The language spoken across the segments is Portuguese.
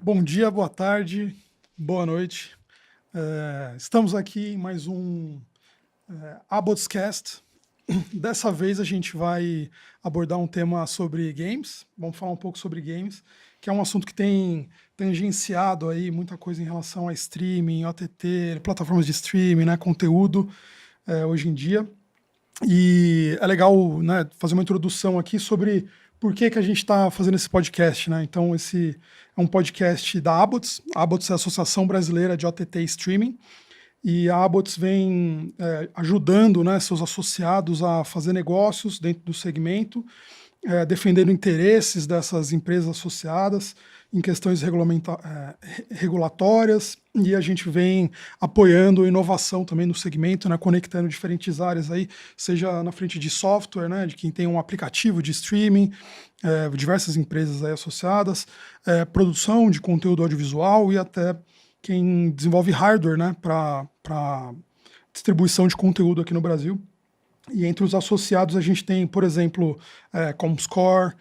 Bom dia, boa tarde, boa noite. Estamos aqui em mais um Abotscast. Dessa vez a gente vai abordar um tema sobre games. Vamos falar um pouco sobre games, que é um assunto que tem tangenciado aí muita coisa em relação a streaming, OTT, plataformas de streaming, né, conteúdo hoje em dia. E é legal, né, fazer uma introdução aqui sobre por que a gente está fazendo esse podcast, né? Então, esse é um podcast da Abots. A Abots é a Associação Brasileira de OTT Streaming. E a Abots vem ajudando, né, seus associados a fazer negócios dentro do segmento, defendendo interesses dessas empresas associadas em questões regulatórias, e a gente vem apoiando inovação também no segmento, né, conectando diferentes áreas aí, seja na frente de software, né, de quem tem um aplicativo de streaming, diversas empresas aí associadas, produção de conteúdo audiovisual e até quem desenvolve hardware, né, para distribuição de conteúdo aqui no Brasil. E entre os associados a gente tem, por exemplo, Comscore,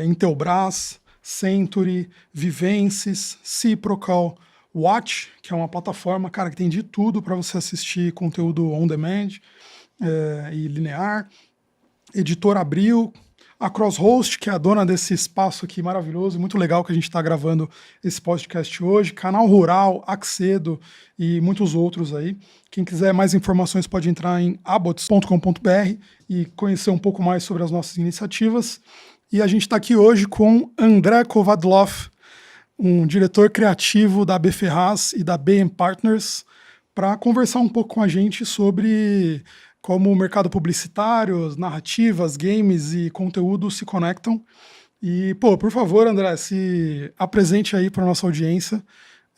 Intelbras, Century, Vivences, Ciprocal, Watch, que é uma plataforma, cara, que tem de tudo para você assistir conteúdo on demand e linear, Editor Abril, a Crosshost, que é a dona desse espaço aqui maravilhoso, muito legal que a gente está gravando esse podcast hoje, Canal Rural, Axedo e muitos outros aí. Quem quiser mais informações pode entrar em abots.com.br e conhecer um pouco mais sobre as nossas iniciativas. E a gente está aqui hoje com André Kovadlov, um diretor criativo da AB Ferraz e da BM Partners, para conversar um pouco com a gente sobre como o mercado publicitário, narrativas, games e conteúdo se conectam. E, por favor, André, se apresente aí para a nossa audiência.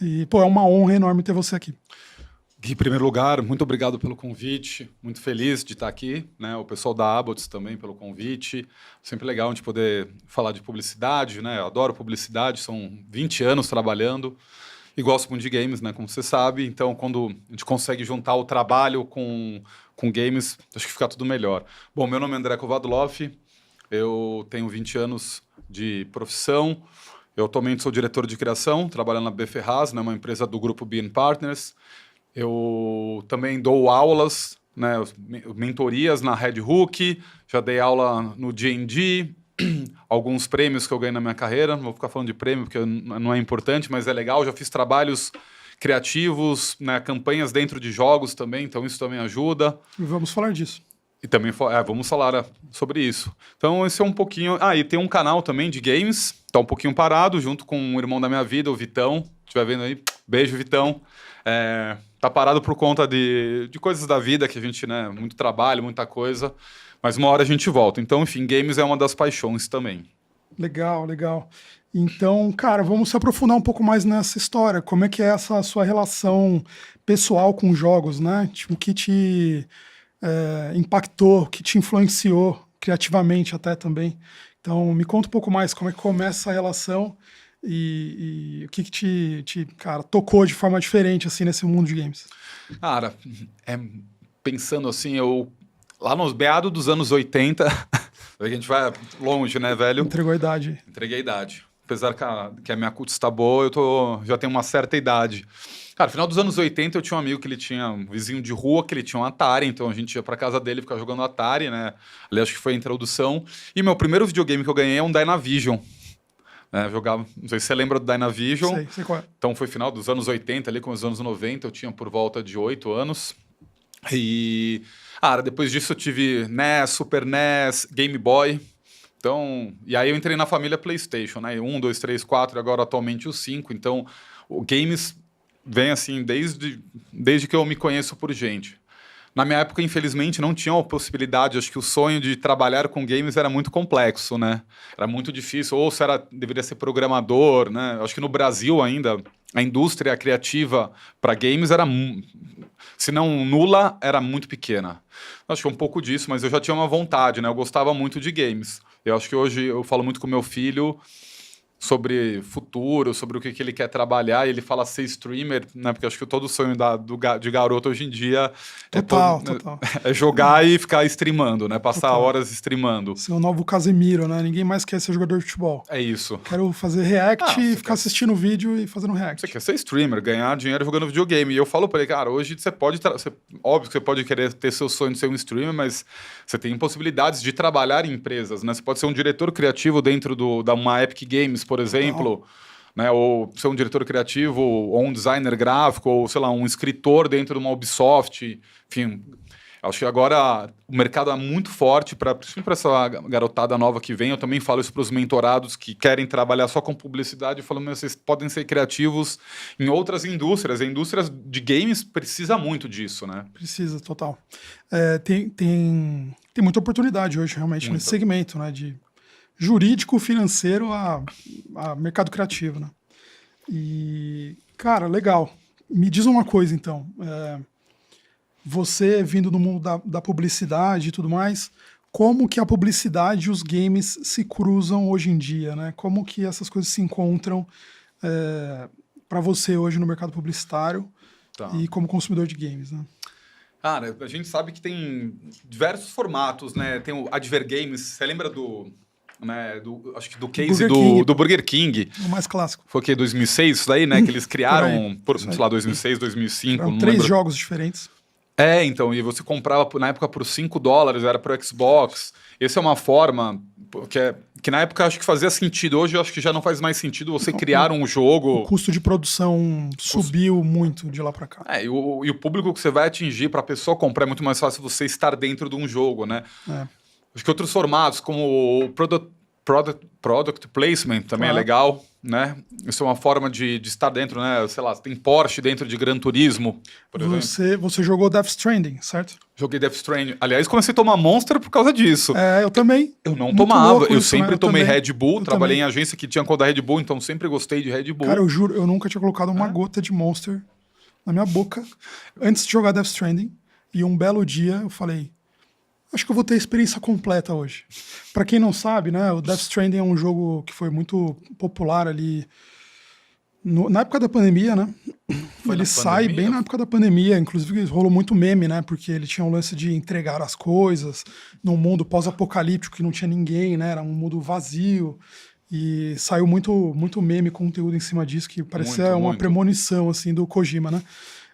E, é uma honra enorme ter você aqui. Em primeiro lugar, muito obrigado pelo convite, muito feliz de estar aqui, né? O pessoal da Abots também pelo convite, sempre legal de poder falar de publicidade, né? Eu adoro publicidade, são 20 anos trabalhando e gosto muito de games, né? Como você sabe, então quando a gente consegue juntar o trabalho com games, acho que fica tudo melhor. Bom, meu nome é André Kovadlov, eu tenho 20 anos de profissão, eu atualmente sou diretor de criação, trabalho na AB Ferraz, né? Uma empresa do grupo BM Partners. Eu também dou aulas, né, mentorias na Red Hook, já dei aula no D&D, alguns prêmios que eu ganhei na minha carreira, não vou ficar falando de prêmio porque não é importante, mas é legal, já fiz trabalhos criativos, né, campanhas dentro de jogos também, então isso também ajuda. Vamos falar disso. E também vamos falar sobre isso. Então esse é um pouquinho... e tem um canal também de games, tá um pouquinho parado, junto com o irmão da minha vida, o Vitão, se estiver vendo aí, beijo Vitão. Tá parado por conta de coisas da vida que a gente, né, muito trabalho, muita coisa, mas uma hora a gente volta. Então, enfim, games é uma das paixões também. Legal, legal. Então, cara, vamos se aprofundar um pouco mais nessa história. Como é que é essa sua relação pessoal com jogos, né? Tipo, o que te impactou, o que te influenciou criativamente até também. Então, me conta um pouco mais como é que começa essa relação e o que te cara, tocou de forma diferente assim nesse mundo de games. Cara, pensando assim, lá nos meados dos anos 80, a gente vai longe, né, velho? Entregou a idade. Entreguei a idade. Apesar que a minha cutis está boa, já tenho uma certa idade. Cara, no final dos anos 80 eu tinha um amigo que ele tinha um vizinho de rua, que ele tinha um Atari, então a gente ia pra casa dele ficar jogando Atari, né? Ali acho que foi a introdução. E meu primeiro videogame que eu ganhei é um Dynavision. Jogava, não sei se você lembra do Dynavision. Sei qual é. Então foi final dos anos 80, ali com os anos 90, eu tinha por volta de 8 anos. E depois disso eu tive NES, Super NES, Game Boy. Então, e aí eu entrei na família PlayStation, né? 1, 2, 3, 4 e agora atualmente o 5. Então, o games vem assim desde que eu me conheço por gente. Na minha época, infelizmente, não tinha a possibilidade. Acho que o sonho de trabalhar com games era muito complexo, né? Era muito difícil. Ou deveria ser programador, né? Acho que no Brasil ainda, a indústria criativa para games era, se não nula, era muito pequena. Acho que é um pouco disso, mas eu já tinha uma vontade, né? Eu gostava muito de games. Eu acho que hoje eu falo muito com meu filho sobre futuro, sobre o que ele quer trabalhar, e ele fala ser streamer, né? Porque acho que todo sonho de garoto hoje em dia Total. é jogar e ficar streamando, né? Passar Total. horas streamando. Ser o novo Casemiro, né? Ninguém mais quer ser jogador de futebol. É isso. Quero fazer react e ficar assistindo o vídeo e fazendo react. Você quer ser streamer, ganhar dinheiro jogando videogame. E eu falo pra ele, cara, hoje você pode... Óbvio que você pode querer ter seu sonho de ser um streamer, mas você tem possibilidades de trabalhar em empresas, né? Você pode ser um diretor criativo dentro da uma Epic Games, por exemplo, né? Ou ser um diretor criativo, ou um designer gráfico, ou, sei lá, um escritor dentro de uma Ubisoft. Enfim, acho que agora o mercado é muito forte, principalmente para essa garotada nova que vem. Eu também falo isso para os mentorados que querem trabalhar só com publicidade. Eu falo, vocês podem ser criativos em outras indústrias. A indústria de games precisa muito disso, né? Precisa, total. Tem muita oportunidade hoje, realmente, nesse segmento, né? De jurídico, financeiro a mercado criativo, né? E, cara, legal. Me diz uma coisa, então. Você, vindo do mundo da publicidade e tudo mais, como que a publicidade e os games se cruzam hoje em dia, né? Como que essas coisas se encontram para você hoje no mercado publicitário e como consumidor de games, né? Cara, a gente sabe que tem diversos formatos, né? Tem o Advergames, você lembra acho que do case do Burger King. O mais clássico. Foi o quê? 2006, isso daí, né? Que eles criaram, sei lá, 2006, 2005. Eram 3 jogos diferentes. Então, e você comprava na época por $5, era pro Xbox. Essa é uma forma que na época acho que fazia sentido. Hoje eu acho que já não faz mais sentido você criar um jogo. O custo de produção subiu muito de lá para cá. E o público que você vai atingir para a pessoa comprar é muito mais fácil você estar dentro de um jogo, né? Acho que outros formatos, como o Product Placement também é legal, né? Isso é uma forma de estar dentro, né? Sei lá, tem Porsche dentro de Gran Turismo, por exemplo. Você jogou Death Stranding, certo? Joguei Death Stranding. Aliás, comecei a tomar Monster por causa disso. Eu também. Eu não tomava. Eu sempre tomei Red Bull. Trabalhei em agência que tinha conta da Red Bull, então sempre gostei de Red Bull. Cara, eu juro, eu nunca tinha colocado uma gota de Monster na minha boca antes de jogar Death Stranding. E um belo dia eu falei, acho que eu vou ter a experiência completa hoje. Pra quem não sabe, né, o Death Stranding é um jogo que foi muito popular ali na época da pandemia, né? Ele sai bem na época da pandemia, inclusive rolou muito meme, né? Porque ele tinha o lance de entregar as coisas num mundo pós-apocalíptico que não tinha ninguém, né? Era um mundo vazio. E saiu muito meme, conteúdo em cima disso, que parecia uma premonição, assim, do Kojima, né?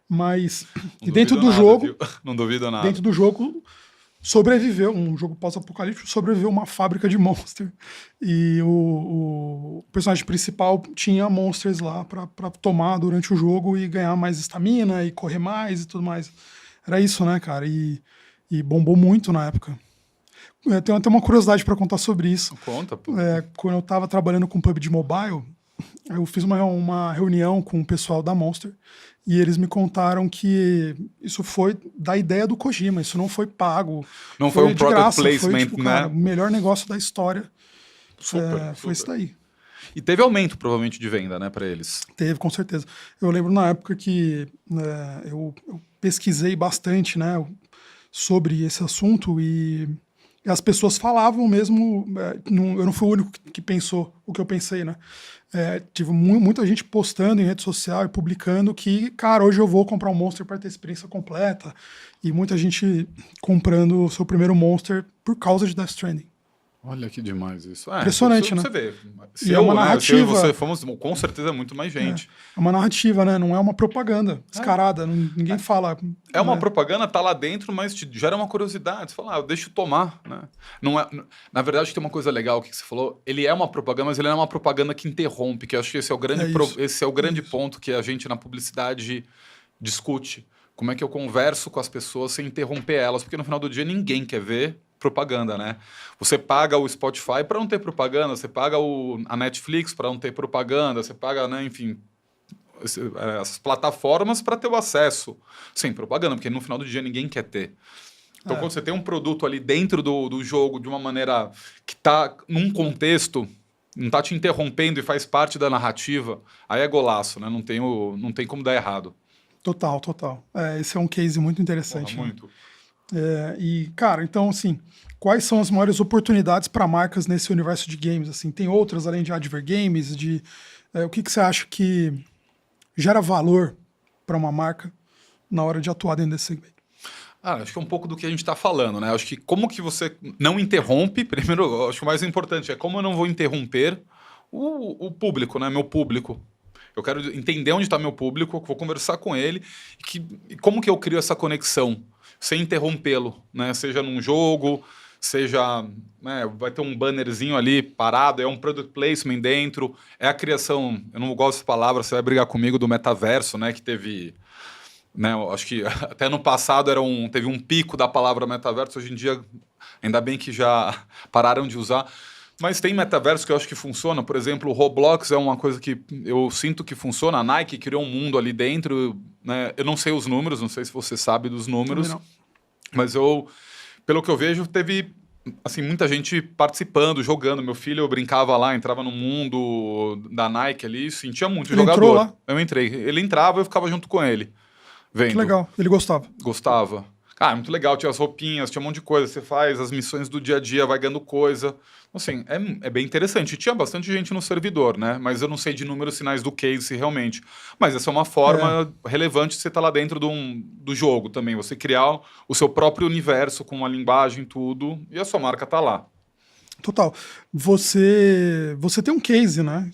Mas dentro do jogo... Não duvido nada. Dentro do jogo... sobreviveu, um jogo pós-apocalíptico, sobreviveu uma fábrica de Monster. E o personagem principal tinha Monsters lá pra tomar durante o jogo e ganhar mais estamina e correr mais e tudo mais. Era isso, né, cara? E bombou muito na época. Eu tenho até uma curiosidade para contar sobre isso. Conta, pô. Quando eu tava trabalhando com PUBG Mobile, eu fiz uma reunião com o pessoal da Monster. E eles me contaram que isso foi da ideia do Kojima, isso não foi pago. Não foi um product graça, placement, foi, tipo, né? Cara, o melhor negócio da história. Super. Foi isso daí. E teve aumento, provavelmente, de venda, né, para eles. Teve, com certeza. Eu lembro na época que eu pesquisei bastante, né, sobre esse assunto e as pessoas falavam mesmo. Eu não fui o único que pensou o que eu pensei, né? Tive muita gente postando em rede social e publicando que, cara, hoje eu vou comprar um Monster para ter experiência completa. E muita gente comprando o seu primeiro Monster por causa de Death Stranding. Olha que demais isso. Impressionante, né? Você vê. E é uma narrativa. Se eu e você fomos, com certeza, muito mais gente. É uma narrativa, né? Não é uma propaganda descarada. Ninguém fala. É uma propaganda, tá lá dentro, mas te gera uma curiosidade. Você fala, deixa eu tomar, né? Não é, na verdade, tem uma coisa legal que você falou. Ele é uma propaganda, mas ele não é uma propaganda que interrompe, que eu acho que esse é o grande ponto que a gente na publicidade discute. Como é que eu converso com as pessoas sem interromper elas? Porque no final do dia ninguém quer ver propaganda, né? Você paga o Spotify para não ter propaganda, você paga a Netflix para não ter propaganda, você paga, né, enfim, essas plataformas para ter o acesso sem propaganda, porque no final do dia ninguém quer ter. Então, quando você tem um produto ali dentro do jogo de uma maneira que está num contexto, não está te interrompendo e faz parte da narrativa, aí é golaço, né? Não tem como dar errado. Total. Esse é um case muito interessante. Porra, muito. Né? Cara, então, assim, quais são as maiores oportunidades para marcas nesse universo de games? Assim, tem outras além de Adver Games? O que você acha que gera valor para uma marca na hora de atuar dentro desse segmento? Acho que é um pouco do que a gente está falando, né? Acho que como que você não interrompe, primeiro, acho que o mais importante é como eu não vou interromper o público, né? Meu público. Eu quero entender onde está meu público, vou conversar com ele e como que eu crio essa conexão sem interrompê-lo, né? Seja num jogo, seja, né, vai ter um bannerzinho ali parado, é um product placement dentro, é a criação, eu não gosto dessa palavra, você vai brigar comigo, do metaverso, né? Que teve... Né, eu acho que até no passado teve um pico da palavra metaverso, hoje em dia ainda bem que já pararam de usar, mas tem metaverso que eu acho que funciona. Por exemplo, o Roblox é uma coisa que eu sinto que funciona. A Nike criou um mundo ali dentro, né? Eu não sei os números, não sei se você sabe dos números, mas pelo que eu vejo, teve assim, muita gente participando, jogando. Meu filho, eu brincava lá, entrava no mundo da Nike ali, sentia muito Ele jogador. entrou lá? Eu entrei. Ele entrava, eu ficava junto com ele, vendo. Que legal, ele gostava. Gostava. Cara, muito legal, tinha as roupinhas, tinha um monte de coisa. Você faz as missões do dia a dia, vai ganhando coisa. Assim, é bem interessante. E tinha bastante gente no servidor, né? Mas eu não sei de números, sinais do case realmente. Mas essa é uma forma relevante de você estar lá dentro do jogo também. Você criar o seu próprio universo com uma linguagem, tudo, e a sua marca tá lá. Total. Você tem um case, né?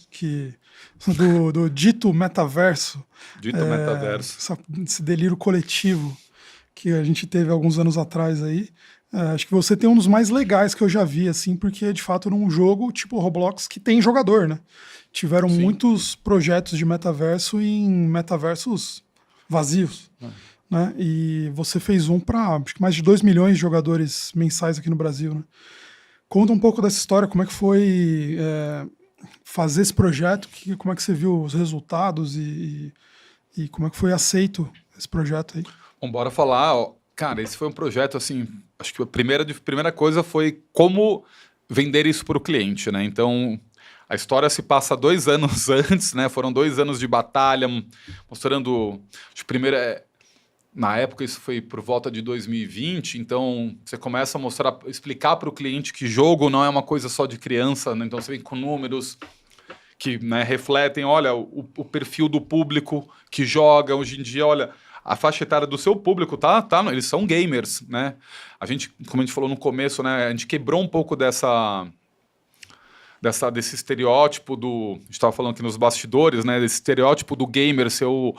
Do dito metaverso. Dito metaverso. Esse delírio coletivo que a gente teve alguns anos atrás aí. Acho que você tem um dos mais legais que eu já vi, assim, porque de fato num jogo tipo Roblox que tem jogador, né? Tiveram muitos projetos de metaverso em metaversos vazios, né? E você fez um para mais de 2 milhões de jogadores mensais aqui no Brasil, né? Conta um pouco dessa história, como é que foi fazer esse projeto, como é que você viu os resultados e como é que foi aceito esse projeto aí? Bom, bora falar. Cara, esse foi um projeto, assim, acho que a primeira coisa foi como vender isso para o cliente, né? Então, a história se passa 2 anos antes, né? Foram 2 anos de batalha, mostrando... Acho que primeiro, na época, isso foi por volta de 2020, então você começa a explicar para o cliente que jogo não é uma coisa só de criança, né? Então você vem com números que, né, refletem, olha, o perfil do público que joga hoje em dia, olha... A faixa etária do seu público, eles são gamers, né? Como a gente falou no começo, né? A gente quebrou um pouco desse estereótipo a gente estava falando aqui nos bastidores, né? Desse estereótipo do gamer ser o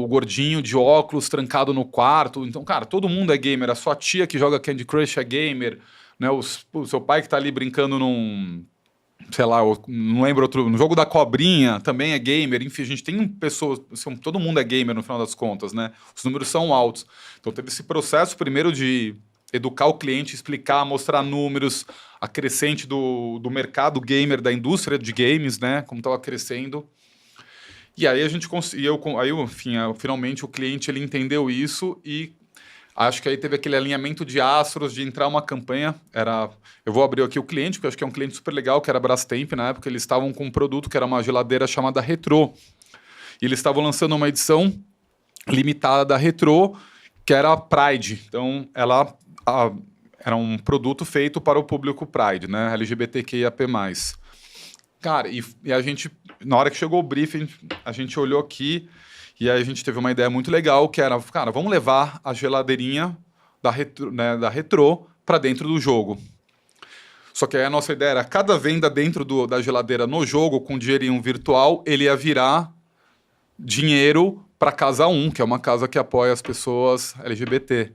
gordinho de óculos trancado no quarto. Então, cara, todo mundo é gamer. A sua tia que joga Candy Crush é gamer, né? O seu pai que está ali brincando sei lá, não lembro no jogo da cobrinha, também é gamer, enfim, a gente tem pessoas, todo mundo é gamer no final das contas, né? Os números são altos. Então teve esse processo primeiro de educar o cliente, explicar, mostrar números, a crescente do mercado gamer, da indústria de games, né? Como estava crescendo. E aí a gente conseguiu, enfim, finalmente o cliente ele entendeu isso e acho que aí teve aquele alinhamento de astros de entrar uma campanha. Eu vou abrir aqui o cliente, porque acho que é um cliente super legal, que era a Brastemp. Na época, eles estavam com um produto que era uma geladeira chamada Retro. E eles estavam lançando uma edição limitada da Retro, que era a Pride. Então, era um produto feito para o público Pride, né? LGBTQIAP+. Cara, e a gente, na hora que chegou o briefing, a gente olhou aqui... E aí a gente teve uma ideia muito legal, que era, cara, vamos levar a geladeirinha da Retro para dentro do jogo. Só que aí a nossa ideia era, cada venda dentro da geladeira no jogo, com dinheirinho virtual, ele ia virar dinheiro para Casa 1, que é uma casa que apoia as pessoas LGBT.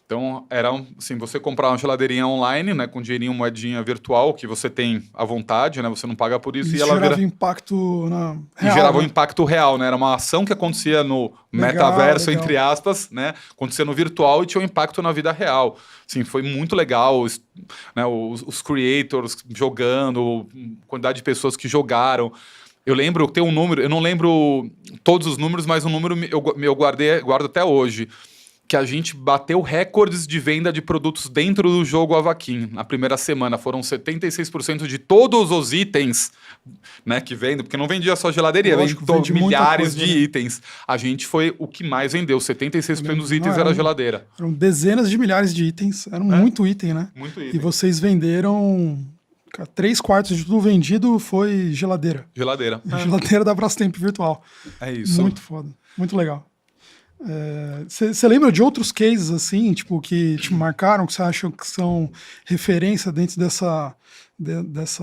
Então, era assim, você comprar uma geladeirinha online, né, com dinheirinho, moedinha virtual, que você tem à vontade, né, você não paga por isso. Isso gerava impacto real. E gerava um impacto real, né? Era uma ação que acontecia no metaverso, entre aspas, né? Acontecia no virtual e tinha um impacto na vida real. Assim, foi muito legal, né, os creators jogando, quantidade de pessoas que jogaram. Eu lembro, tem um número, eu não lembro todos os números, mas um número eu guardo até hoje, que a gente bateu recordes de venda de produtos dentro do jogo Avakin. Na primeira semana foram 76% de todos os itens, né, que vendem, porque não vendia só geladeria, Lógico, vendeu vende muita milhares coisa, de né? itens. A gente foi o que mais vendeu, 76% dos itens era geladeira. Eram dezenas de milhares de itens, era muito item, né? Muito E item. vocês venderam... 3/4 de tudo vendido foi geladeira. Geladeira. Geladeira da Brastemp virtual. É isso. Muito foda. Muito legal. Você lembra de outros cases assim, tipo, que te marcaram, que você acha que são referência dentro desse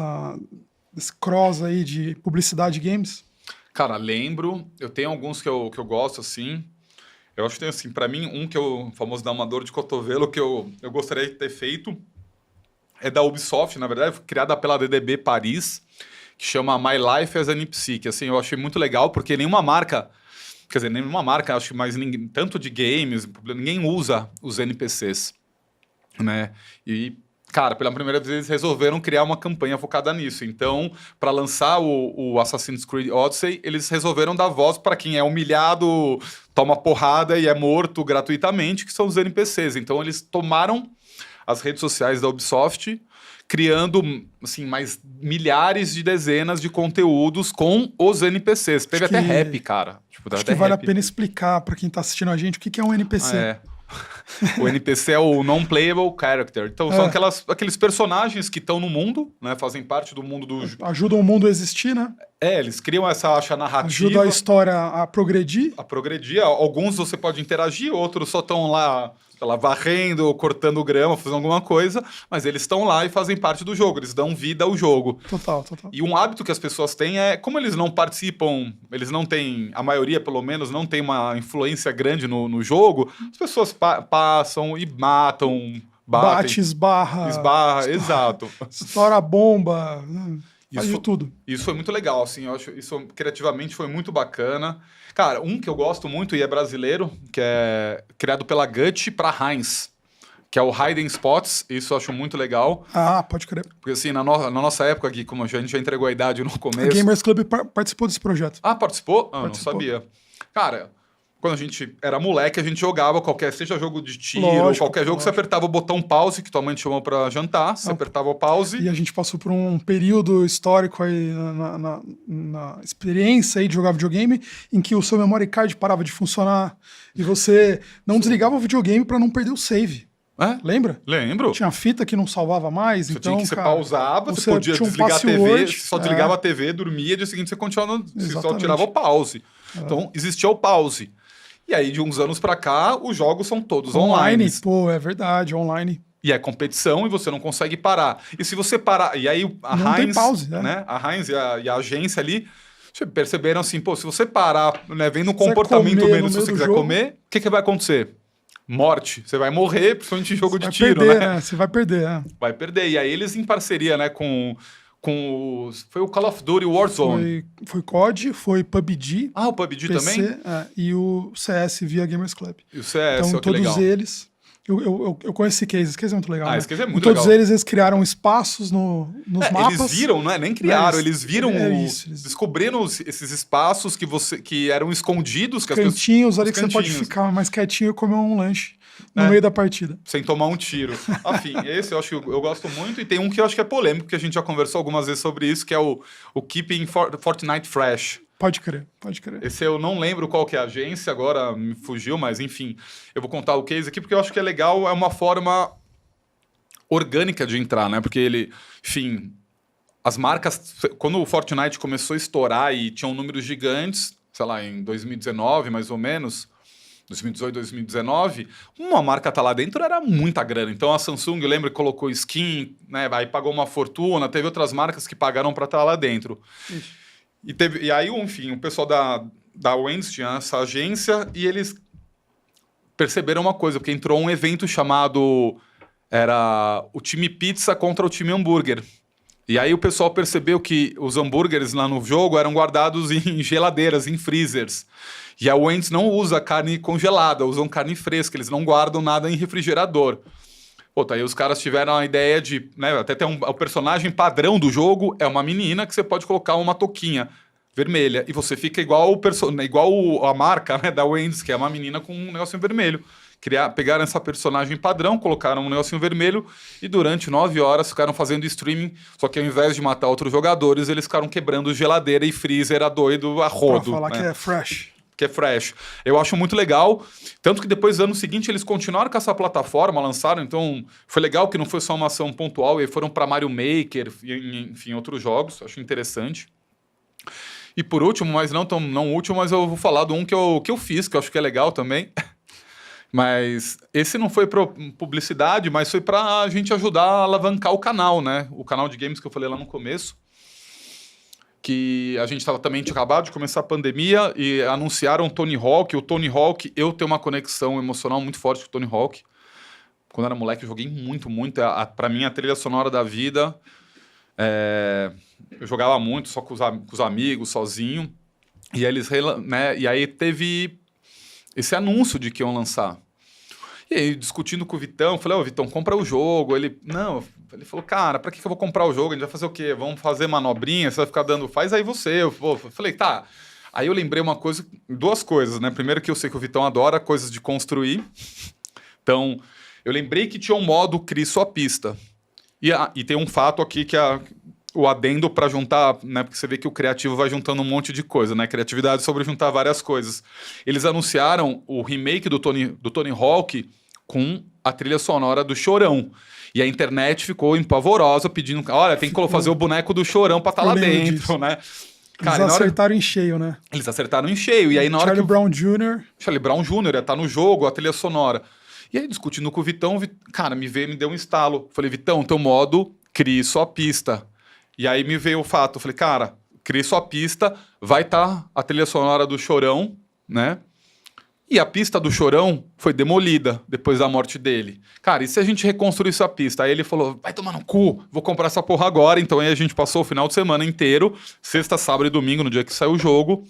cross aí de publicidade de games? Cara, lembro. Eu tenho alguns que eu gosto, assim. Eu acho que tem, assim, pra mim, um que o famoso dá uma dor de cotovelo, que eu gostaria de ter feito, é da Ubisoft, na verdade, foi criada pela DDB Paris, que chama My Life as an NPC, que assim, eu achei muito legal, porque nenhuma marca, quer dizer, nenhuma marca, acho que mais ninguém, tanto de games, ninguém usa os NPCs, né? E, cara, pela primeira vez eles resolveram criar uma campanha focada nisso. Então, para lançar o Assassin's Creed Odyssey, eles resolveram dar voz para quem é humilhado, toma porrada e é morto gratuitamente, que são os NPCs. Então, eles tomaram as redes sociais da Ubisoft, criando assim, mais milhares de dezenas de conteúdos com os NPCs. Teve até rap, cara. Tipo, Acho que vale a pena explicar para quem está assistindo a gente o que é um NPC. O NPC é o Non-Playable Character. Então, são aqueles personagens que estão no mundo, né? Fazem parte do mundo do... Ajudam o mundo a existir, né? Eles criam essa narrativa. Ajuda a história a progredir. Alguns você pode interagir, outros só estão lá, sei lá, varrendo, cortando grama, fazendo alguma coisa, mas eles estão lá e fazem parte do jogo, eles dão vida ao jogo. Total. E um hábito que as pessoas têm é, como eles não participam, eles não têm, a maioria pelo menos, não tem uma influência grande no jogo, as pessoas passam e matam, batem. Esbarra, exato. Estoura a bomba, faz de tudo. Isso foi muito legal, assim, eu acho isso criativamente foi muito bacana. Cara, um que eu gosto muito e é brasileiro, que é criado pela Gut para Heinz, que é o Hidden Spots, isso eu acho muito legal. Ah, pode crer. Porque assim, na nossa época aqui, como a gente já entregou a idade no começo... A Gamers Club participou desse projeto. Ah, participou? Não sabia. Cara... Quando a gente era moleque, a gente jogava seja jogo de tiro, qualquer jogo, você apertava o botão pause, que tua mãe te chamou pra jantar, você apertava o pause. E a gente passou por um período histórico aí na experiência aí de jogar videogame, em que o seu memory card parava de funcionar e você não desligava o videogame pra não perder o save. Lembra? Lembro. Tinha fita que não salvava mais, você então, você pausava, você podia desligar a TV, você só desligava a TV, dormia, dia seguinte você continuava, você só tirava o pause. Então, existia o pause. E aí, de uns anos pra cá, os jogos são todos online. Pô, é verdade, online. E é competição e você não consegue parar. E se você parar... E aí a não Heinz, tem pause, né? A Heinz e a agência ali perceberam assim, pô, se você parar, né, vendo um comportamento menos, se você quiser comer, o que vai acontecer? Morte. Você vai morrer, principalmente em jogo de tiro, né? Você vai perder, Vai perder. E aí eles, em parceria, né, foi o Call of Duty Warzone. Foi COD, foi PUBG. Ah, o PUBG PC, também? E o CS via Gamers Club. E o CS, então, todos legal. Eles... Eu conheço esse case é muito legal. Esse case é muito legal. Todos eles criaram espaços nos mapas. Eles viram, não é? Nem criaram, eles viram, eles descobriram esses espaços que eram escondidos. Que cantinhos ali que você pode ficar mais quietinho e comer um lanche no meio da partida. Sem tomar um tiro. Enfim, esse eu acho que eu gosto muito. E tem um que eu acho que é polêmico, que a gente já conversou algumas vezes sobre isso, que é o Keeping Fortnite Fresh. Pode crer. Esse eu não lembro qual que é a agência, agora me fugiu, mas enfim, eu vou contar o case aqui porque eu acho que é legal, é uma forma orgânica de entrar, né? Porque enfim, as marcas, quando o Fortnite começou a estourar e tinham números gigantes, sei lá, em 2019 mais ou menos, 2018, 2019, uma marca tá lá dentro era muita grana. Então a Samsung, eu lembro que colocou skin, né? Aí pagou uma fortuna, teve outras marcas que pagaram para estar lá dentro. Ixi. E aí, enfim, o pessoal da Wendy's tinha essa agência e eles perceberam uma coisa, porque entrou um evento chamado... Era o time pizza contra o time hambúrguer. E aí o pessoal percebeu que os hambúrgueres lá no jogo eram guardados em geladeiras, em freezers. E a Wendy's não usa carne congelada, usam carne fresca, eles não guardam nada em refrigerador. Pô, tá aí os caras tiveram a ideia de... Né, até tem o personagem padrão do jogo é uma menina que você pode colocar uma touquinha vermelha. E você fica igual a marca, né, da Wendy's, que é uma menina com um negocinho vermelho. pegaram essa personagem padrão, colocaram um negocinho vermelho e durante 9 horas ficaram fazendo streaming, só que ao invés de matar outros jogadores, eles ficaram quebrando geladeira e freezer a doido, a rodo. Pra falar né? que é fresh. Que é fresh. Eu acho muito legal, tanto que depois, no ano seguinte, eles continuaram com essa plataforma, lançaram, então foi legal que não foi só uma ação pontual, e foram para Mario Maker, enfim, outros jogos, acho interessante. E por último, mas não último, mas eu vou falar de um que eu fiz, que eu acho que é legal também, mas esse não foi para publicidade, mas foi para a gente ajudar a alavancar o canal, né? O canal de games que eu falei lá no começo, que a gente tinha acabado de começar a pandemia e anunciaram o Tony Hawk. O Tony Hawk, eu tenho uma conexão emocional muito forte com o Tony Hawk. Quando eu era moleque, eu joguei muito. Pra mim, a trilha sonora da vida. Eu jogava muito, só com os amigos, sozinho. E aí teve esse anúncio de que iam lançar. E aí, discutindo com o Vitão, falei, ô, Vitão, compra o jogo. Ele falou, cara, pra que eu vou comprar o jogo? A gente vai fazer o quê? Vamos fazer manobrinha? Você vai ficar dando... Faz aí você. Eu falei, tá. Aí eu lembrei duas coisas, né? Primeiro que eu sei que o Vitão adora coisas de construir. Então, eu lembrei que tinha um modo Crie Sua Pista. E tem um fato aqui que o adendo pra juntar, né? Porque você vê que o criativo vai juntando um monte de coisa, né? Criatividade sobre juntar várias coisas. Eles anunciaram o remake do Tony Hawk com a trilha sonora do Chorão. E a internet ficou empavorosa pedindo... Olha, tem que fazer o boneco do Chorão pra estar lá dentro, disso. Né? Cara, eles acertaram em cheio, né? Eles acertaram em cheio. E aí na hora Charlie Brown Jr. Charlie Brown Jr. ia estar no jogo, a trilha sonora. E aí, discutindo com o Vitão, cara, me deu um estalo. Falei, Vitão, teu modo, crie sua pista. E aí me veio o fato. Falei, cara, crie sua pista, vai estar a trilha sonora do Chorão, né? E a pista do Chorão foi demolida depois da morte dele. Cara, e se a gente reconstruísse a pista? Aí ele falou, vai tomar no cu, vou comprar essa porra agora. Então aí a gente passou o final de semana inteiro, sexta, sábado e domingo, no dia que saiu o jogo,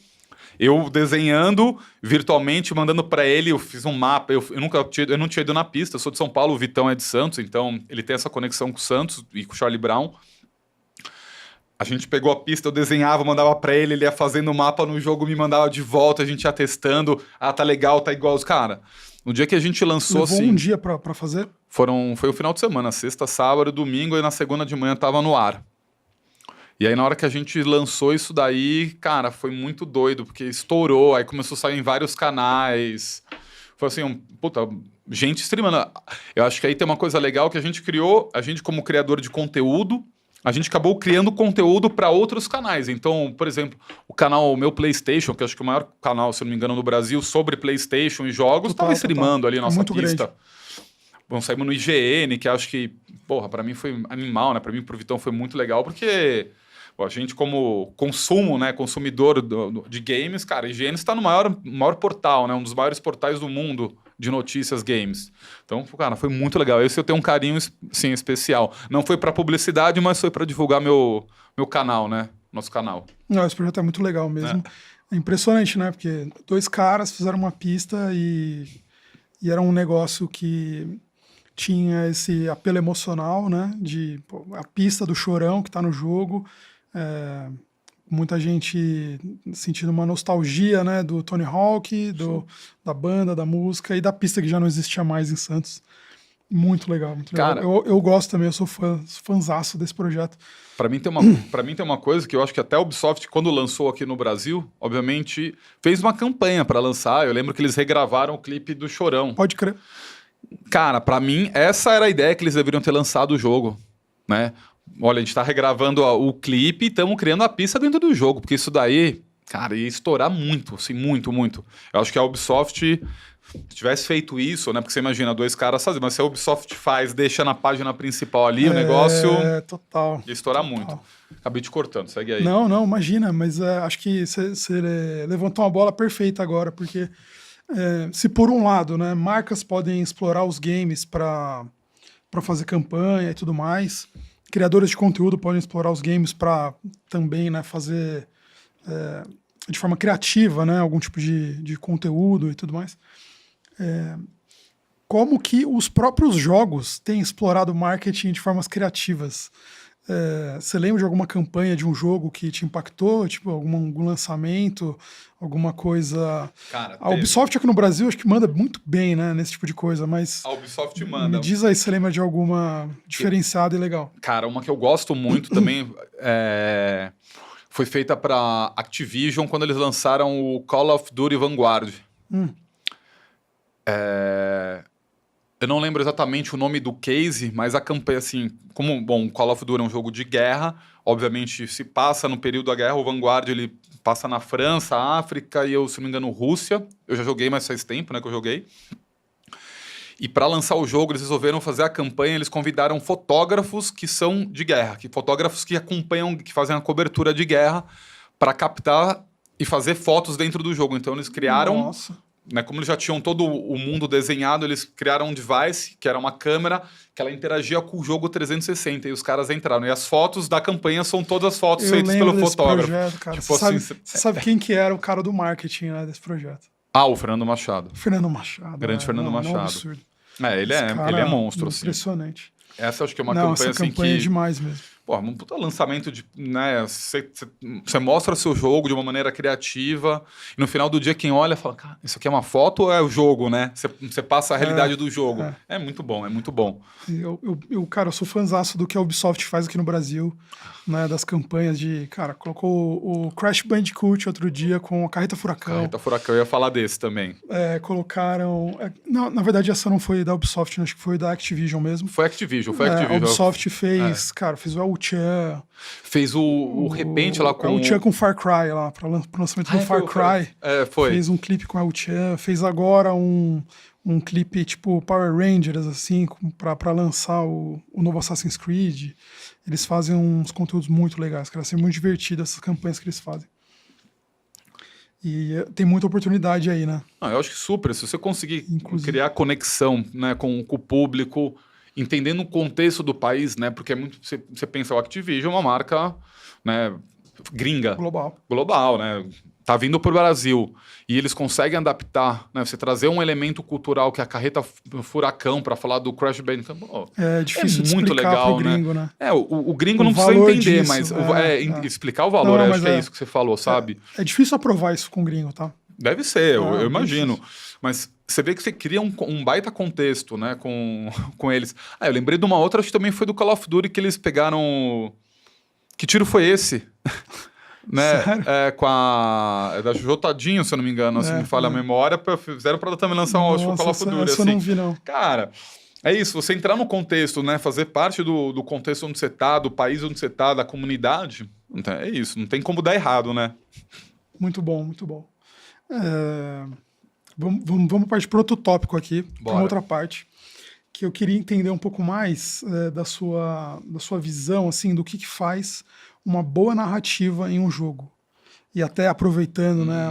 eu desenhando virtualmente, mandando pra ele, eu fiz um mapa, eu não tinha ido na pista, eu sou de São Paulo, o Vitão é de Santos, então ele tem essa conexão com o Santos e com o Charlie Brown. A gente pegou a pista, eu desenhava, mandava pra ele, ele ia fazendo o mapa no jogo, me mandava de volta, a gente ia testando. Ah, tá legal, tá igual os cara. No dia que a gente lançou, levou um dia pra fazer? Foi o final de semana, sexta, sábado, domingo, e na segunda de manhã tava no ar. E aí na hora que a gente lançou isso daí, cara, foi muito doido, porque estourou, aí começou a sair em vários canais. Foi assim, gente streamando. Eu acho que aí tem uma coisa legal que a gente criou, a gente como criador de conteúdo, a gente acabou criando conteúdo para outros canais. Então, por exemplo, o canal Meu PlayStation, que acho que é o maior canal, se não me engano, no Brasil, sobre PlayStation e jogos, estava streamando ali nossa pista. Bom, saímos no IGN, que acho que, para mim foi animal, né? Para mim, pro Vitão foi muito legal, porque a gente como consumo, né, consumidor de games, cara, a IGN está no maior portal, né? Um dos maiores portais do mundo de notícias games. Então, cara, foi muito legal. Esse eu tenho um carinho, sim, especial. Não foi para publicidade, mas foi para divulgar meu canal, né? Nosso canal. Não, esse projeto é muito legal mesmo. É impressionante, né? Porque 2 caras fizeram uma pista e era um negócio que tinha esse apelo emocional, né? A pista do Chorão que tá no jogo. Muita gente sentindo uma nostalgia, né, do Tony Hawk, da banda, da música e da pista que já não existia mais em Santos. Muito legal, muito legal. Cara, eu gosto também, eu sou fãzaço desse projeto. Para mim tem uma coisa que eu acho que até a Ubisoft, quando lançou aqui no Brasil, obviamente, fez uma campanha para lançar. Eu lembro que eles regravaram o clipe do Chorão. Pode crer. Cara, para mim, essa era a ideia que eles deveriam ter lançado o jogo, né? Olha, a gente tá regravando o clipe e estamos criando a pista dentro do jogo, porque isso daí, cara, ia estourar muito, assim, muito, muito. Eu acho que a Ubisoft, se tivesse feito isso, né, porque você imagina 2 caras fazendo, mas se a Ubisoft deixa na página principal ali, o negócio total, ia estourar total. Muito. Acabei te cortando, segue aí. Não, imagina, mas acho que você levantou uma bola perfeita agora, porque se por um lado, né, marcas podem explorar os games para fazer campanha e tudo mais, criadores de conteúdo podem explorar os games para também, né, fazer de forma criativa, né, algum tipo de conteúdo e tudo mais. Como que os próprios jogos têm explorado marketing de formas criativas? Você lembra de alguma campanha de um jogo que te impactou? Tipo, algum lançamento, alguma coisa... Cara, A Ubisoft aqui no Brasil acho que manda muito bem, né, nesse tipo de coisa, mas a Ubisoft me manda. diz aí se você lembra de alguma diferenciada e legal. Cara, uma que eu gosto muito também foi feita para Activision quando eles lançaram o Call of Duty Vanguard. Eu não lembro exatamente o nome do case, mas a campanha, assim, bom, Call of Duty é um jogo de guerra, obviamente se passa no período da guerra, o Vanguard ele passa na França, África e se não me engano, Rússia. Eu já joguei, mas faz tempo, né, que eu joguei. E para lançar o jogo, eles resolveram fazer a campanha, eles convidaram fotógrafos que são de guerra, fotógrafos que acompanham, que fazem a cobertura de guerra para captar e fazer fotos dentro do jogo. Então eles criaram... Nossa. Né, como eles já tinham todo o mundo desenhado, eles criaram um device, que era uma câmera, que ela interagia com o jogo 360, e os caras entraram. E as fotos da campanha são todas as fotos feitas pelo fotógrafo. Projeto, cara. Tipo você assim, sabe quem que era o cara do marketing, né, desse projeto? o Fernando Machado. Fernando Machado. Grande Fernando Machado. É um absurdo. Ele é monstro, assim. Impressionante. Essa acho que é uma Não, campanha essa assim campanha que... é demais mesmo. Pô, um puta lançamento de... Né, você mostra seu jogo de uma maneira criativa e no final do dia quem olha fala, cara, isso aqui é uma foto ou é o jogo, né? Você passa a realidade do jogo. É muito bom, é muito bom. Cara, eu sou fãzaço do que a Ubisoft faz aqui no Brasil, né, das campanhas de... Cara, colocou o Crash Bandicoot outro dia com a Carreta Furacão. Carreta Furacão, eu ia falar desse também. Colocaram... na verdade, essa não foi da Ubisoft, acho que foi da Activision mesmo. Foi Activision. A Ubisoft fez, cara, fez o El-Chan. Fez o repente lá com... O El-Chan com Far Cry lá, para o lançamento do Far Cry. Foi. Fez um clipe com o El-Chan, fez agora um clipe tipo Power Rangers, assim, para lançar o novo Assassin's Creed. Eles fazem uns conteúdos muito legais, cara. É muito divertido essas campanhas que eles fazem. E tem muita oportunidade aí, né? Eu acho que super. Se você conseguir criar conexão, né, com o público, entendendo o contexto do país, né? Porque é muito. Você pensa, o Activision é uma marca, né, gringa. Global, né? Tá vindo pro Brasil. E eles conseguem adaptar, né? Você trazer um elemento cultural que é a Carreta Furacão para falar do Crash Bandicoot. É difícil de muito legal, pro gringo, né? O gringo não precisa entender, disso, mas explicar o valor, acho que é isso que você falou, sabe? É difícil aprovar isso com o gringo, tá? Deve ser, eu imagino. Mas você vê que você cria um baita contexto, né, com eles. Eu lembrei de uma outra, acho que também foi do Call of Duty, que eles pegaram... Que tiro foi esse? Né? Com a... da Jojo Todinho, se eu não me engano, se me falha a memória, fizeram para também lançar um Call of Duty. Essa eu não vi, não. Cara, é isso, você entrar no contexto, né, fazer parte do contexto onde você tá, do país onde você tá, da comunidade, é isso, não tem como dar errado, né? Muito bom, muito bom. Vamos partir para outro tópico aqui, para uma outra parte, que eu queria entender um pouco mais da sua visão, assim, do que faz uma boa narrativa em um jogo. E até aproveitando, né,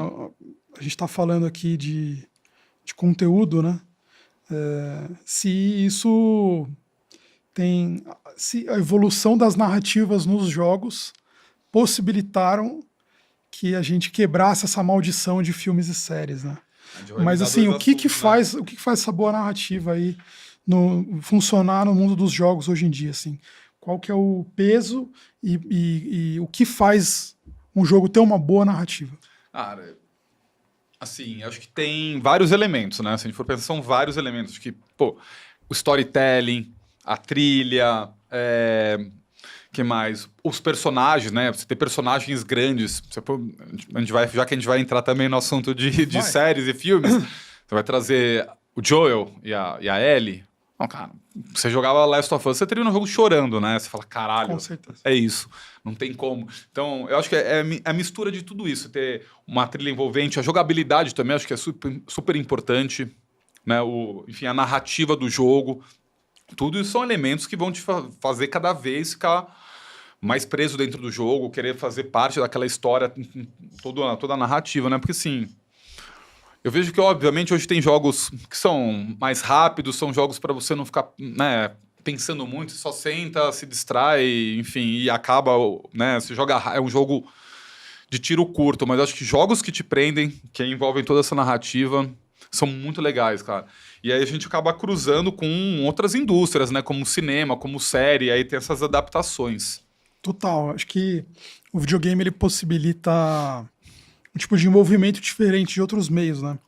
a gente está falando aqui de conteúdo, né? Se a evolução das narrativas nos jogos possibilitaram que a gente quebrasse essa maldição de filmes e séries, né? Mas assim, o que faz essa boa narrativa aí funcionar no mundo dos jogos hoje em dia, assim? Qual que é o peso e o que faz um jogo ter uma boa narrativa? Cara, assim, acho que tem vários elementos, né? Se a gente for pensar, são vários elementos. Acho que, o storytelling, a trilha, que mais? Os personagens, né? Você ter personagens grandes. Já que a gente vai entrar também no assunto de séries e filmes, você vai trazer o Joel e a Ellie. Não, cara, você jogava Last of Us, você teria um jogo chorando, né? Você fala, caralho, com certeza. É isso, não tem como. Então, eu acho que é a mistura de tudo isso, ter uma trilha envolvente, a jogabilidade também, acho que é super, super importante, né? Enfim, a narrativa do jogo, tudo isso são elementos que vão te fazer cada vez ficar mais preso dentro do jogo, querer fazer parte daquela história, toda a narrativa, né? Porque, assim... Eu vejo que, obviamente, hoje tem jogos que são mais rápidos, são jogos para você não ficar, né, pensando muito, só senta, se distrai, enfim, e acaba, né, você joga... É um jogo de tiro curto, mas acho que jogos que te prendem, que envolvem toda essa narrativa, são muito legais, cara. E aí a gente acaba cruzando com outras indústrias, né? Como cinema, como série, aí tem essas adaptações. Total. Acho que o videogame ele possibilita um tipo de envolvimento diferente de outros meios, né?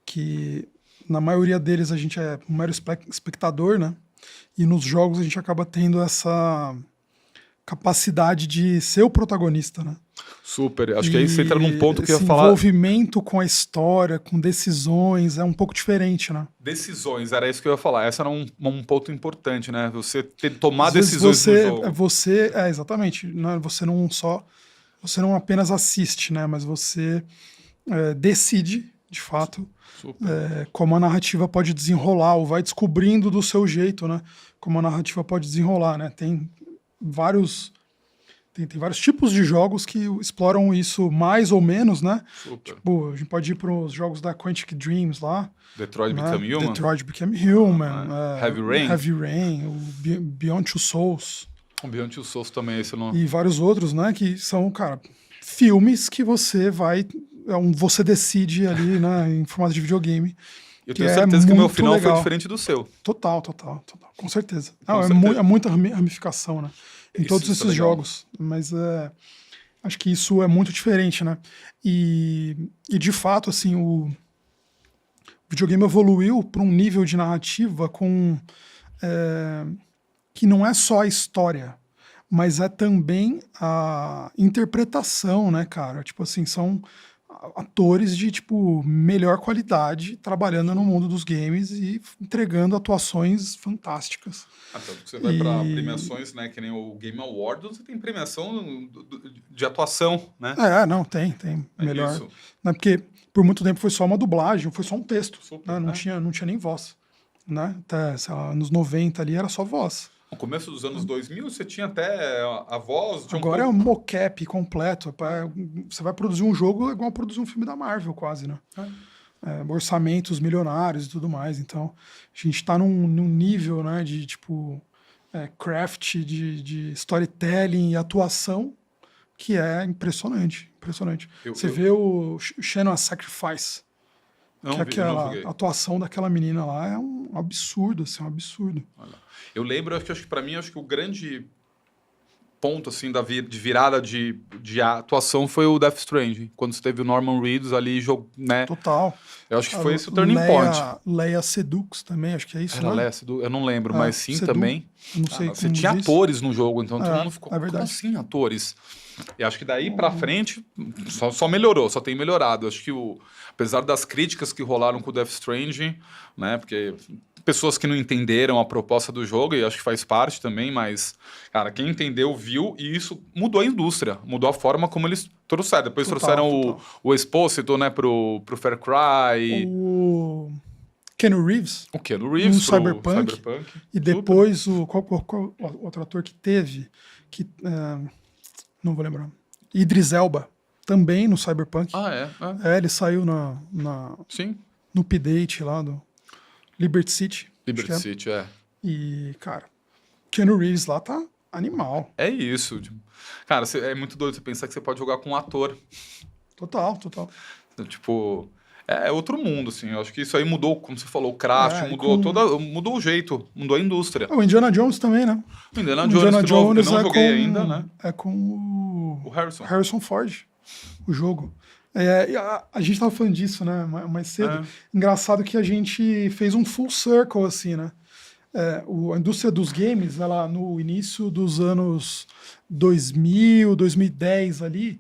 Que na maioria deles a gente é um mero espectador, né? E nos jogos a gente acaba tendo essa capacidade de ser o protagonista, né? Super. Acho que aí você entra num ponto que eu ia esse falar. envolvimento com a história, com decisões, é um pouco diferente, né? Decisões, era isso que eu ia falar. Esse era um ponto importante, né? Você tomar Às vezes decisões no jogo. exatamente, né? Você não apenas assiste, né? Mas você decide, de fato, Super. como a narrativa pode desenrolar, ou vai descobrindo do seu jeito, né? Como a narrativa pode desenrolar, né? Tem vários tipos de jogos que exploram isso mais ou menos, né? Super. Tipo, a gente pode ir para os jogos da Quantic Dreams lá, Detroit né? Become Human. Detroit Become Human, Heavy Rain. Heavy Rain, o Beyond Two Souls O Beyond Two Souls também, esse não. e vários outros, né? Que são, cara, filmes que você vai, você decide ali, né? Em formato de videogame. Eu Que tenho é certeza que o meu muito final foi legal. diferente do seu. Total, com certeza. Com Não, certeza. é muita ramificação, né? Em Isso, todos isso é esses legal. jogos. Mas acho que isso é muito diferente, né? E de fato, assim, o videogame evoluiu para um nível de narrativa que não é só a história, mas é também a interpretação, né, cara? Tipo assim, são atores de, tipo, melhor qualidade trabalhando no mundo dos games e entregando atuações fantásticas. Tanto que você vai para premiações, né? Que nem o Game Awards, você tem premiação de atuação, né? Não, tem melhor. Isso. Né, porque por muito tempo foi só uma dublagem, foi só um texto. Super, Né? Não tinha nem voz. Né? Até, sei lá, nos 90 ali era só voz. No começo dos anos 2000, você tinha até a voz de Agora é um mocap completo. Você vai produzir um jogo igual produzir um filme da Marvel, quase, né? Orçamentos milionários e tudo mais. Então, a gente está num nível, né, de tipo craft, de storytelling e atuação que é impressionante. Você vê o Shanua's Sacrifice, Não, que eu não aquela joguei. atuação daquela menina lá é um absurdo, assim, um absurdo. Eu lembro, acho que para mim, acho que o grande ponto assim de virada de atuação foi o Death Stranding, quando você teve o Norman Reedus ali, né? Total. Eu acho que foi esse o turning point. Leia Sedux também, acho que é isso, Era né? Léa, eu não lembro, mas sim Sedu, também. eu não sei Você como tinha diz. atores no jogo, então todo mundo ficou, é como verdade. assim atores? E acho que daí pra frente só melhorou, só tem melhorado. Acho que apesar das críticas que rolaram com o Death Stranding, né, porque pessoas que não entenderam a proposta do jogo, e acho que faz parte também, mas, cara, quem entendeu, viu, e isso mudou a indústria, mudou a forma como eles trouxeram. Depois trouxeram o Expósito, né, pro Far Cry. O Keanu Reeves. O Keanu Reeves no Cyberpunk. E depois qual outro ator que teve, que não vou lembrar. Idris Elba, também no Cyberpunk. Ele saiu Sim. no update lá do Liberty City. Liberty City, E, cara, Keanu Reeves lá tá animal. É isso. Cara, é muito doido você pensar que você pode jogar com um ator. Total. Tipo, é outro mundo, assim. Eu acho que isso aí mudou, como você falou, o craft, mudou o jeito, mudou a indústria. O Indiana Jones também, né? O Indiana Jones eu não joguei ainda, né? É com o Harrison Ford, o jogo. A gente tava falando disso, né, mais cedo. Engraçado que a gente fez um full circle, assim, né? A indústria dos games, ela no início dos anos 2000, 2010 ali,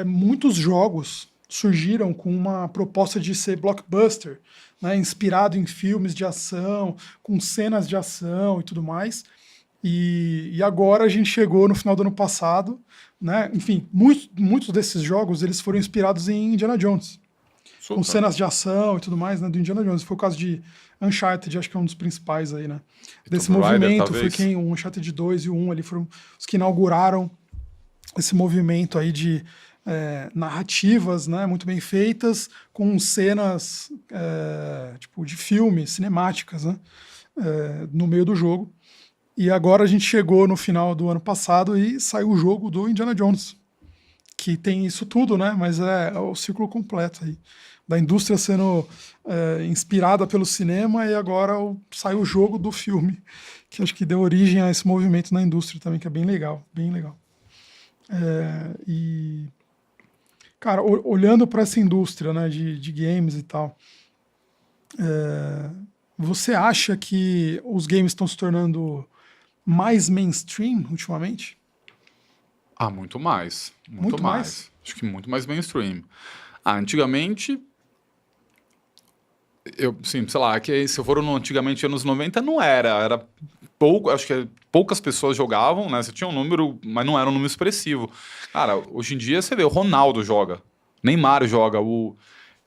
muitos jogos surgiram com uma proposta de ser blockbuster, né, inspirado em filmes de ação, com cenas de ação e tudo mais. E agora a gente chegou no final do ano passado, né? Enfim, muitos desses jogos eles foram inspirados em Indiana Jones. Super. Com cenas de ação e tudo mais, né, do Indiana Jones. Foi o caso de Uncharted, acho que é um dos principais aí, né? Desse movimento, foi quem o Uncharted 2 e o 1 ali foram os que inauguraram esse movimento aí de narrativas, né, muito bem feitas, com cenas tipo de filme, cinemáticas, né, no meio do jogo. E agora a gente chegou no final do ano passado e saiu o jogo do Indiana Jones, que tem isso tudo, né? Mas é o ciclo completo aí. da indústria sendo inspirada pelo cinema e agora sai o jogo do filme, que acho que deu origem a esse movimento na indústria também, que é bem legal, bem legal. E, cara, olhando para essa indústria, né, de games e tal, você acha que os games estão se tornando mais mainstream ultimamente? Muito mais. Muito mais? Acho que muito mais mainstream. Antigamente, sei lá, que se eu for no antigamente anos 90, não era pouco, acho que poucas pessoas jogavam, né? Você tinha um número, mas não era um número expressivo. Cara, hoje em dia você vê, o Ronaldo joga, Neymar joga, eu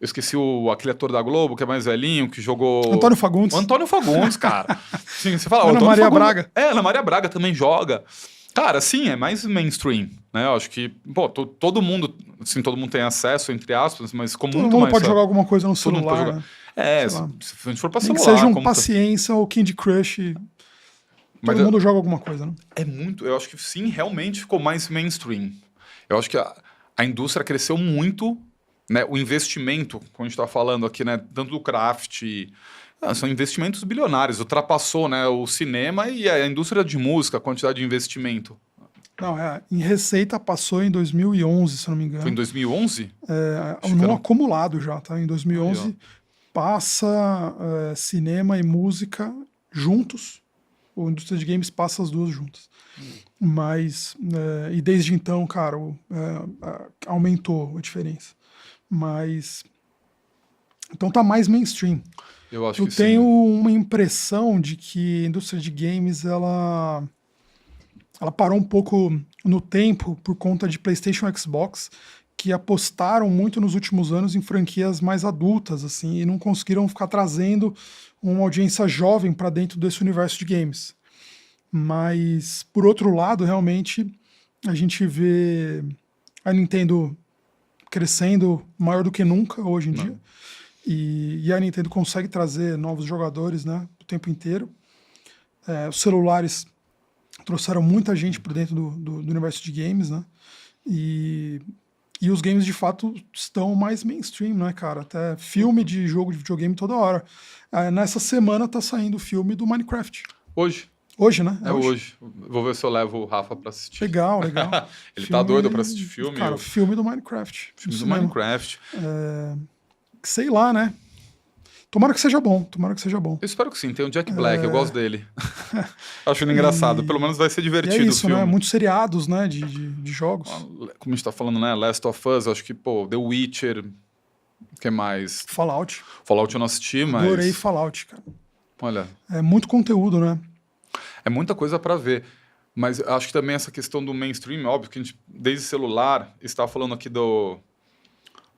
esqueci aquele ator da Globo, que é mais velhinho, que jogou... Antônio Fagundes. O Antônio Fagundes, cara. Sim, você fala, Ana Antônio Maria Fagundes, Braga. Ana Maria Braga também joga. Cara, sim, é mais mainstream, né? Eu acho que, pô, todo mundo tem acesso, entre aspas, mas com muito mais... Todo mundo pode jogar alguma coisa no Todo mundo pode celular, jogar. né? Se a gente for pra Nem que celular... seja Paciência ou Candy Crush, todo mundo joga alguma coisa, né? Eu acho que sim, realmente ficou mais mainstream. Eu acho que a indústria cresceu muito, né? O investimento, como a gente está falando aqui, né? Tanto do craft... são investimentos bilionários, ultrapassou, né, o cinema e a indústria de música, a quantidade de investimento. Não, em receita passou em 2011, se não me engano. Foi em 2011? No acumulado já, tá? Em 2011 passa cinema e música juntos. A indústria de games passa as duas juntas. Mas, e desde então, cara, aumentou a diferença. Mas, então tá mais mainstream. Eu acho Eu que tenho sim. uma impressão de que a indústria de games ela parou um pouco no tempo por conta de PlayStation e Xbox, que apostaram muito nos últimos anos em franquias mais adultas, assim, e não conseguiram ficar trazendo uma audiência jovem para dentro desse universo de games. Mas, por outro lado, realmente, a gente vê a Nintendo crescendo maior do que nunca hoje em dia. E a Nintendo consegue trazer novos jogadores, né, o tempo inteiro. Os celulares trouxeram muita gente para dentro do universo de games, né? E os games, de fato, estão mais mainstream, né, cara? Até filme de jogo de videogame toda hora. Nessa semana tá saindo o filme do Minecraft. Hoje. Hoje, né? Hoje. Vou ver se eu levo o Rafa para assistir. Legal. Ele tá doido para assistir filme. Cara, filme do Minecraft. Filme do Minecraft. Sei lá, né? Tomara que seja bom. Eu espero que sim. Tem o Jack Black, eu gosto dele. Acho ele engraçado. Pelo menos vai ser divertido é isso, o filme. Né? Muitos seriados, né? De jogos. Como a gente tá falando, né? Last of Us, acho que, The Witcher. O que mais? Fallout eu não assisti, mas... Adorei Fallout, cara. Olha... É muito conteúdo, né? É muita coisa para ver. Mas acho que também essa questão do mainstream, óbvio que a gente, desde celular, está falando aqui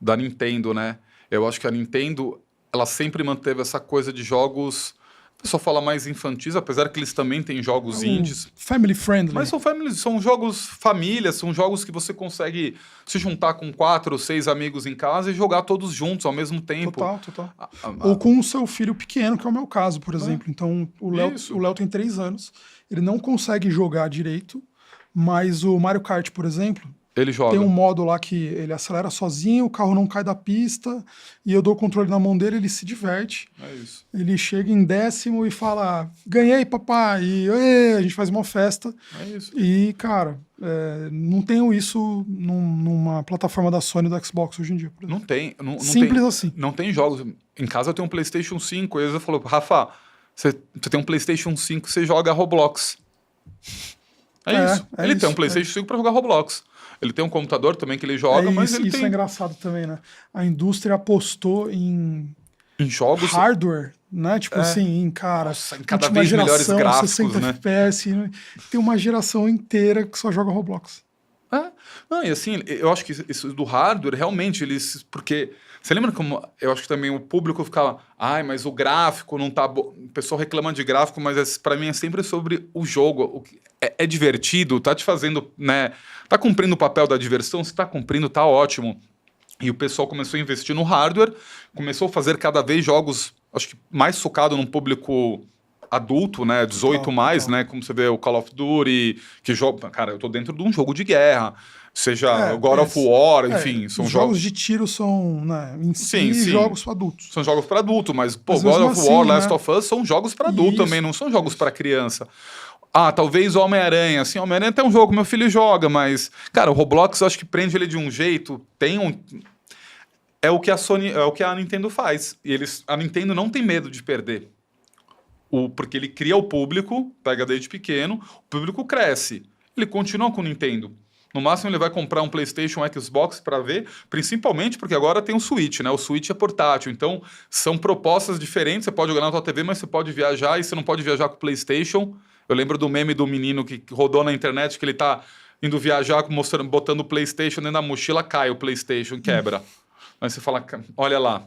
da Nintendo, né? Eu acho que a Nintendo, ela sempre manteve essa coisa de jogos, o pessoal fala mais infantis, apesar que eles também têm jogos indies. Family friendly. Mas são jogos família, são jogos que você consegue se juntar com 4 ou 6 amigos em casa e jogar todos juntos ao mesmo tempo. Total. Ou com o seu filho pequeno, que é o meu caso, por exemplo. Então, o Léo tem 3 anos, ele não consegue jogar direito, mas o Mario Kart, por exemplo, ele joga. Tem um modo lá que ele acelera sozinho, o carro não cai da pista, e eu dou o controle na mão dele, ele se diverte. É isso. Ele chega em 10º e fala, ganhei, papai, e a gente faz uma festa. É isso. E, cara, não tenho isso numa plataforma da Sony ou do Xbox hoje em dia. Não tem. Simples assim. Não tem jogos. Em casa eu tenho um PlayStation 5, e eu falo, Rafa, você tem um PlayStation 5, você joga Roblox. Isso. Ele tem um PlayStation 5 para jogar Roblox. Ele tem um computador também que ele joga, mas ele tem... Isso é engraçado também, né? A indústria apostou em jogos... hardware, né? Tipo assim, cara... Nossa, em cada vez melhores gráficos, 60 né? FPS, tem uma geração inteira que só joga Roblox. Não, e assim, eu acho que isso do hardware, realmente, eles... Porque... Você lembra como... Eu acho que também o público ficava... mas o gráfico não tá bom... O pessoal reclama de gráfico, mas pra mim é sempre sobre o jogo. É divertido, tá te fazendo, né? Tá cumprindo o papel da diversão, se tá cumprindo, tá ótimo. E o pessoal começou a investir no hardware, começou a fazer cada vez jogos, acho que mais focado num público adulto, né? 18 mais, né? Como você vê o Call of Duty, que joga... Cara, eu tô dentro de um jogo de guerra. Seja God of War, enfim, são os jogos de tiro são, né, em si, sim. jogos para adultos. São jogos para adulto, mas Mas God of assim, War, né? Last of Us são jogos para adulto também, não são jogos para criança. Ah, talvez Homem-Aranha. Assim, Homem-Aranha tem um jogo que meu filho joga, mas, cara, o Roblox eu acho que prende ele de um jeito, é o que a Nintendo faz. E a Nintendo não tem medo de perder. Porque ele cria o público, pega desde pequeno, o público cresce. Ele continua com o Nintendo. No máximo ele vai comprar um PlayStation, um Xbox para ver, principalmente porque agora tem o Switch, né? O Switch é portátil, então são propostas diferentes. Você pode jogar na tua TV, mas você pode viajar e você não pode viajar com o PlayStation. Eu lembro do meme do menino que rodou na internet que ele tá indo viajar botando o PlayStation dentro da mochila, cai o PlayStation, quebra. Aí você fala, olha lá,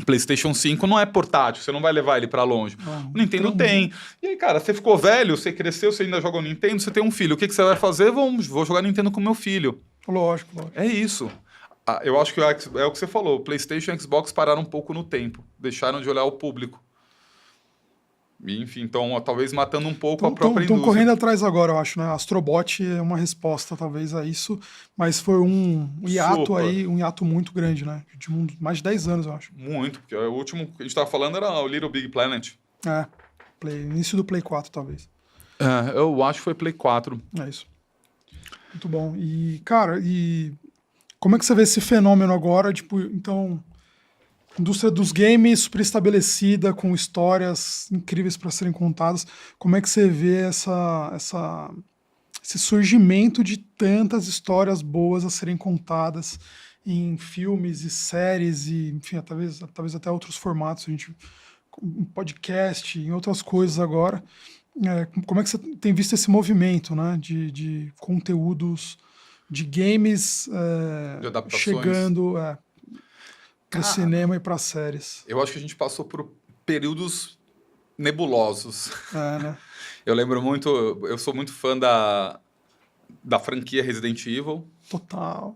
o PlayStation 5 não é portátil, você não vai levar ele para longe. O Nintendo tem. E aí, cara, você ficou velho, você cresceu, você ainda joga o Nintendo, você tem um filho. O que você vai fazer? Vou jogar Nintendo com meu filho. Lógico. É isso. Eu acho que é o que você falou. O PlayStation e o Xbox pararam um pouco no tempo. Deixaram de olhar o público. E, enfim, então, talvez matando um pouco a própria indústria. Estão correndo atrás agora, eu acho, né? Astrobot é uma resposta, talvez, a isso, mas foi um hiato aí, um hiato muito grande, né? De mais de 10 anos, eu acho. Muito, porque o último que a gente estava falando era o Little Big Planet. Início do Play 4, talvez. Eu acho que foi Play 4. É isso. Muito bom. E, cara, como é que você vê esse fenômeno agora? Tipo, então... Indústria dos games super estabelecida, com histórias incríveis para serem contadas. Como é que você vê esse surgimento de tantas histórias boas a serem contadas em filmes e séries e, enfim, talvez até outros formatos, em podcast, em outras coisas agora. Como é que você tem visto esse movimento, né, de conteúdos de games de adaptações. Chegando... para cinema e para séries. Eu acho que a gente passou por períodos nebulosos. Né? Eu lembro muito... Eu sou muito fã da franquia Resident Evil. Total.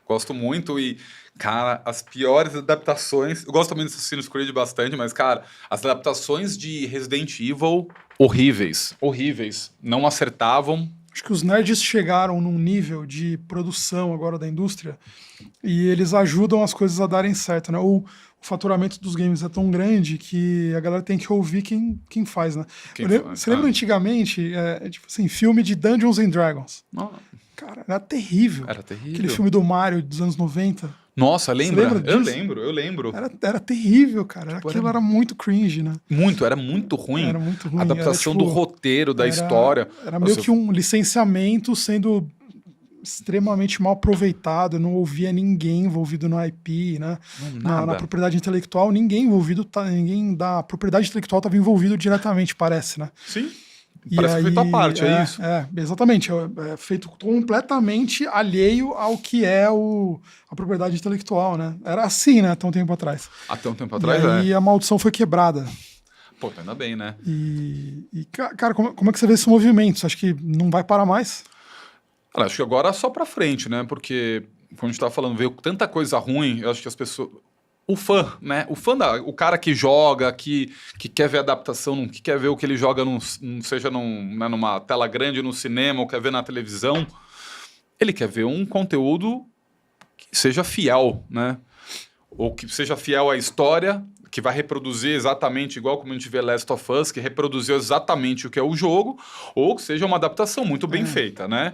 Gosto muito e, cara, as piores adaptações... Eu gosto também de Assassin's Creed bastante, mas, cara, as adaptações de Resident Evil, horríveis. Horríveis. Não acertavam. Acho que os nerds chegaram num nível de produção agora da indústria e eles ajudam as coisas a darem certo, né? O faturamento dos games é tão grande que a galera tem que ouvir quem faz, né? Você lembra antigamente, tipo assim, filme de Dungeons and Dragons? Cara, era terrível. Era terrível. Aquele filme do Mario dos anos 90. Nossa, lembra? Eu lembro. Era terrível, cara. Aquilo era muito cringe, né? Era muito ruim. Era muito ruim. A adaptação do roteiro, da história. Era meio que um licenciamento sendo extremamente mal aproveitado. Não ouvia ninguém envolvido no IP, né? Na propriedade intelectual, ninguém da propriedade intelectual estava envolvido diretamente, parece, né? Sim. Parece que feito à parte, é isso? Exatamente. É feito completamente alheio ao que é a propriedade intelectual, né? Era assim, né? Até um tempo atrás. Até um tempo atrás, E a maldição foi quebrada. Pô, ainda bem, né? Cara, como é que você vê esse movimento? Você acha que não vai parar mais? Cara, acho que agora é só pra frente, né? Porque, como a gente tava falando, veio tanta coisa ruim, eu acho que as pessoas... O fã, né? O cara que joga, que quer ver a adaptação, que quer ver o que ele joga, seja numa tela grande no cinema ou quer ver na televisão, ele quer ver um conteúdo que seja fiel, né? Ou que seja fiel à história, que vai reproduzir exatamente igual como a gente vê Last of Us, que reproduziu exatamente o que é o jogo, ou que seja uma adaptação muito bem feita, né?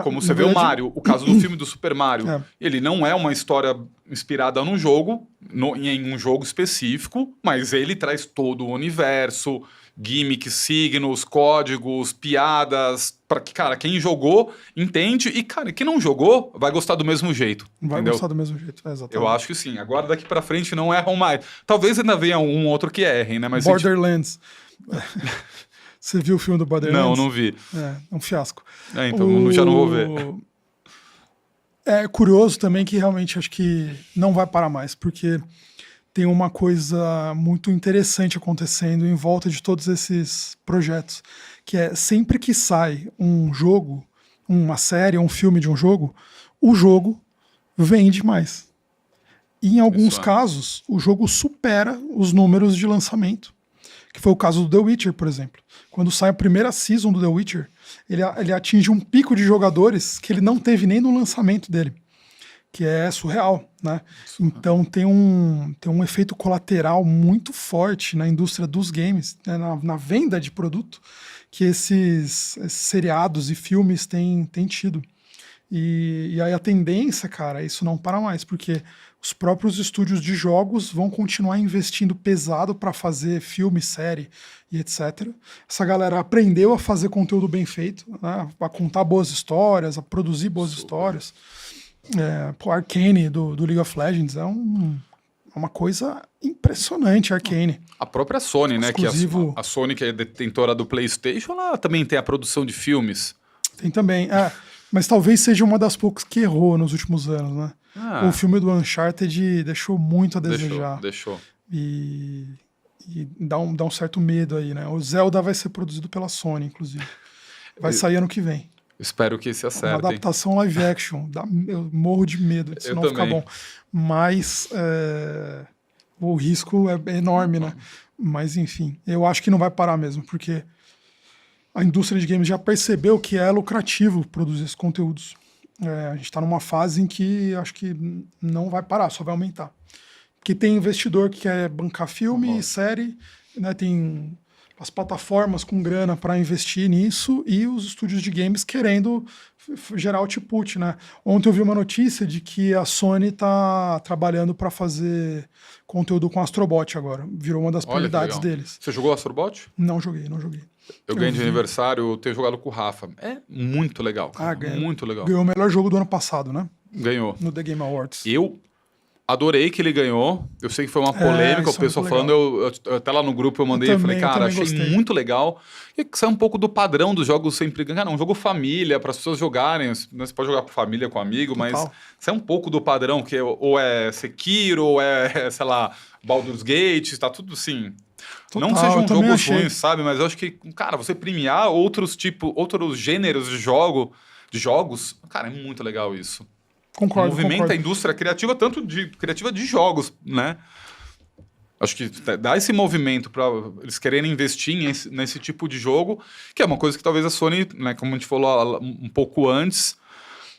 Como você vê o Mario, o caso do filme do Super Mario. Ele não é uma história inspirada no jogo, em um jogo específico, mas ele traz todo o universo, gimmicks, signos, códigos, piadas, para que, cara, quem jogou entende e, cara, quem não jogou vai gostar do mesmo jeito. Vai entendeu? gostar do mesmo jeito, exatamente. Eu acho que sim. Agora, daqui pra frente, não erram mais. Talvez ainda venha um outro que errem, né? Mas Borderlands. Você viu o filme do Borderlands? Não vi. É um fiasco. Então já não vou ver. É curioso também que realmente acho que não vai parar mais, porque tem uma coisa muito interessante acontecendo em volta de todos esses projetos, que é sempre que sai um jogo, uma série, um filme de um jogo, o jogo vende mais. E em alguns casos, o jogo supera os números de lançamento. que foi o caso do The Witcher, por exemplo. Quando sai a primeira season do The Witcher, ele atinge um pico de jogadores que ele não teve nem no lançamento dele, que é surreal, né? Então tem um efeito colateral muito forte na indústria dos games, né? na venda de produto, que esses seriados e filmes têm tido. E aí a tendência, cara, isso não para mais, porque os próprios estúdios de jogos vão continuar investindo pesado para fazer filme, série e etc. Essa galera aprendeu a fazer conteúdo bem feito, né? A contar boas histórias, a produzir boas histórias. O Arcane do League of Legends é uma coisa impressionante, Arcane. A própria Sony, né? Exclusivo... Que a Sony, que é detentora do PlayStation, ela também tem a produção de filmes. Tem também, mas talvez seja uma das poucas que errou nos últimos anos, né? O filme do Uncharted deixou muito a desejar. Deixou. E dá um certo medo aí, né? O Zelda vai ser produzido pela Sony, inclusive. Vai sair ano que vem. Espero que se acertem. Uma adaptação live action. Eu morro de medo disso não ficar bom. Mas o risco é enorme, né? Mas enfim, eu acho que não vai parar mesmo, porque a indústria de games já percebeu que é lucrativo produzir esses conteúdos. A gente está numa fase em que acho que não vai parar, só vai aumentar. Porque tem investidor que quer bancar filme e série, né? Tem as plataformas com grana para investir nisso e os estúdios de games querendo gerar output, né? Ontem eu vi uma notícia de que a Sony está trabalhando para fazer conteúdo com Astrobot agora. Virou uma das prioridades deles. Você jogou Astrobot? Não joguei. Eu ganhei de aniversário, eu tenho jogado com o Rafa. É muito legal. Muito legal. Ganhou o melhor jogo do ano passado, né? Ganhou. No The Game Awards. Eu adorei que ele ganhou. Eu sei que foi uma polêmica, o pessoal falando. Eu até lá no grupo eu mandei e falei, cara, achei gostei. Muito legal. E que sai um pouco do padrão dos jogos sempre ganhar. Um jogo família, para as pessoas jogarem. Você pode jogar com família, com amigo, mas sai um pouco do padrão, que ou é Sekiro, ou é, sei lá, Baldur's Gate, tá tudo assim. Total, não sejam jogos ruins, sabe? Mas eu acho que, cara, você premiar outros gêneros de jogos, cara, é muito legal isso. Concordo. Movimenta a indústria criativa, criativa de jogos, né? Acho que dá esse movimento para eles quererem investir nesse tipo de jogo, que é uma coisa que talvez a Sony, né, como a gente falou um pouco antes,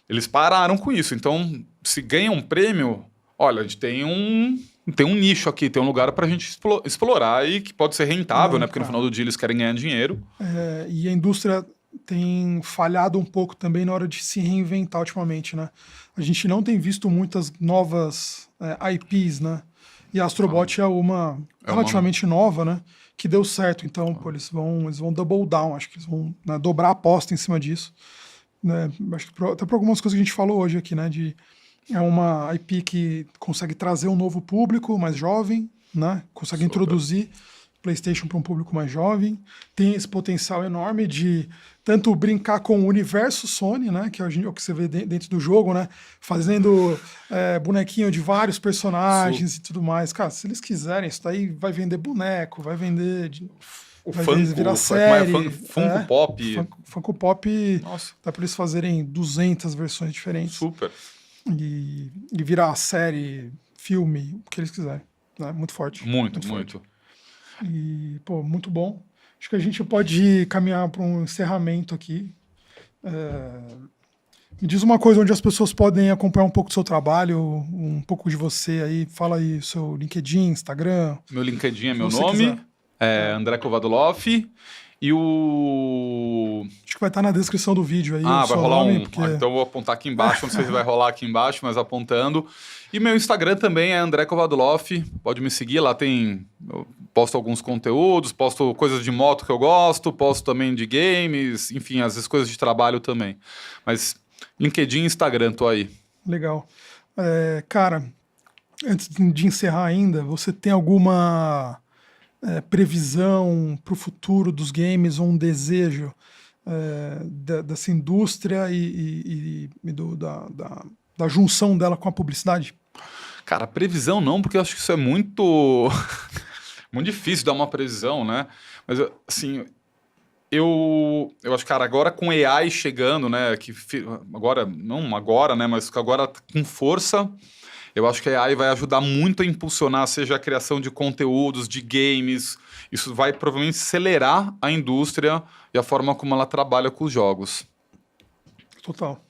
eles pararam com isso. Então, se ganha um prêmio, olha, a gente tem um nicho aqui, tem um lugar para a gente explorar e que pode ser rentável, né? Porque no final do dia eles querem ganhar dinheiro. E a indústria tem falhado um pouco também na hora de se reinventar ultimamente, né? A gente não tem visto muitas novas IPs, né? E a Astrobot é uma relativamente nova, né? Que deu certo. Então, pô, eles vão double down, acho que eles vão, né, dobrar a aposta em cima disso. Né? Acho que até por algumas coisas que a gente falou hoje aqui, né? É uma IP que consegue trazer um novo público mais jovem, né? Consegue introduzir PlayStation para um público mais jovem. Tem esse potencial enorme de tanto brincar com o universo Sony, né? Que é o que você vê dentro do jogo, né? Fazendo bonequinho de vários personagens e tudo mais. Cara, se eles quiserem, isso daí vai vender boneco, vai vender... vai virar série. Funko Pop. Funko Pop, dá para eles fazerem 200 versões diferentes. Super. E virar série, filme, o que eles quiserem. Né? Muito forte. Muito. Forte. E, pô, muito bom. Acho que a gente pode caminhar para um encerramento aqui. Me diz uma coisa onde as pessoas podem acompanhar um pouco do seu trabalho, um pouco de você aí. Fala aí seu LinkedIn, Instagram. Meu LinkedIn é meu nome, André Kovaduloff. E acho que vai estar na descrição do vídeo aí. Vai rolar porque... então eu vou apontar aqui embaixo, não sei se vai rolar aqui embaixo, mas apontando. E meu Instagram também é André Kovaduloff, pode me seguir, lá eu posto alguns conteúdos, posto coisas de moto que eu gosto, posto também de games, enfim, às vezes coisas de trabalho também. Mas LinkedIn e Instagram, tô aí. Legal. Cara, antes de encerrar ainda, você tem alguma... previsão para o futuro dos games ou um desejo dessa indústria e da junção dela com a publicidade? Cara, previsão não, porque eu acho que isso é muito muito difícil dar uma previsão, né? Mas assim, eu acho, cara, agora com AI chegando, né, não agora, né, mas agora com força. Eu acho que a AI vai ajudar muito a impulsionar, seja a criação de conteúdos, de games, isso vai provavelmente acelerar a indústria e a forma como ela trabalha com os jogos. Total.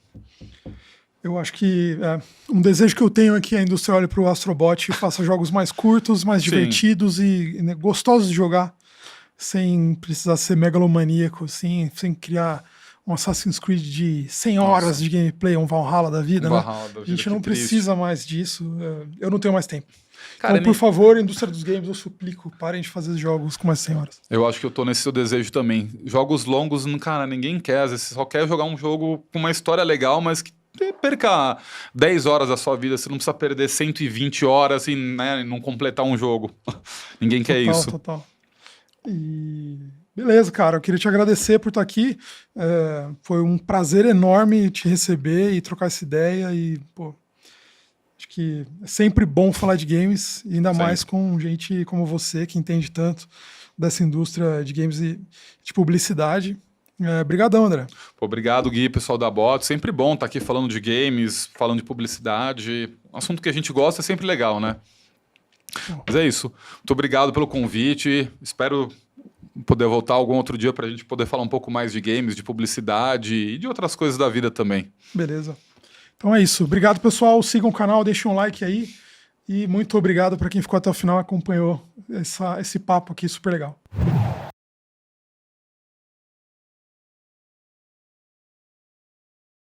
Eu acho que um desejo que eu tenho é que a indústria olhe para o Astrobot e faça jogos mais curtos, mais divertidos e né, gostosos de jogar, sem precisar ser megalomaníaco, assim, sem criar um Assassin's Creed de 100 horas de gameplay, um Valhalla da vida, né? A gente não precisa mais disso. Eu não tenho mais tempo. Cara, então, por favor, indústria dos games, eu suplico, parem de fazer jogos com mais de 100 horas. Eu acho que eu tô nesse seu desejo também. Jogos longos, cara, ninguém quer. Às vezes você só quer jogar um jogo com uma história legal, mas que perca 10 horas da sua vida. Você não precisa perder 120 horas e né, não completar um jogo. Ninguém quer isso. Total. E... beleza, cara. Eu queria te agradecer por estar aqui. Foi um prazer enorme te receber e trocar essa ideia. E, pô, acho que é sempre bom falar de games, ainda mais com gente como você, que entende tanto dessa indústria de games e de publicidade. Obrigadão, André. Pô, obrigado, Gui, pessoal da Bot. Sempre bom estar aqui falando de games, falando de publicidade. Um assunto que a gente gosta é sempre legal, né? Mas é isso. Muito obrigado pelo convite. Espero poder voltar algum outro dia para a gente poder falar um pouco mais de games, de publicidade e de outras coisas da vida também. Beleza. Então é isso. Obrigado, pessoal. Sigam o canal, deixem um like aí. E muito obrigado para quem ficou até o final e acompanhou esse papo aqui super legal.